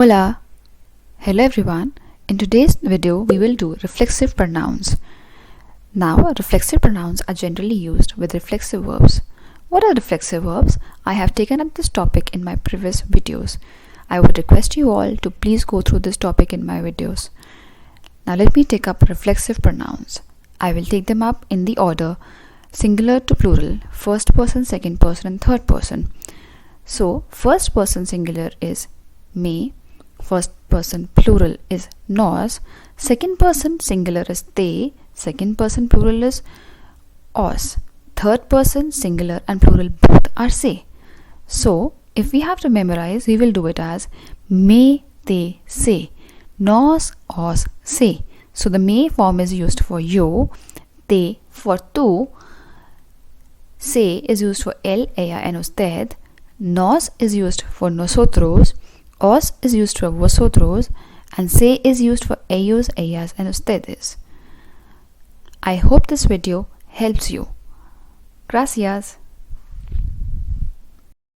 Hola! Hello everyone. In today's video we will do reflexive pronouns. Now reflexive pronouns are generally used with reflexive verbs. What are reflexive verbs? I have taken up this topic in my previous videos. I would request you all to please go through this topic in my videos. Now let me take up reflexive pronouns. I will take them up in the order singular to plural, first person, second person and third person. So first person singular is me. First person plural is nos, second person singular is they, second person plural is os, third person singular and plural both are say. So if we have to memorize, we will do it as may, they, say, nos, os, say. So the may form is used for yo, they for tú, say is used for él, ella and usted, nos is used for nosotros, os is used for vosotros, and say is used for ellos, ellas, and ustedes. I hope this video helps you. Gracias.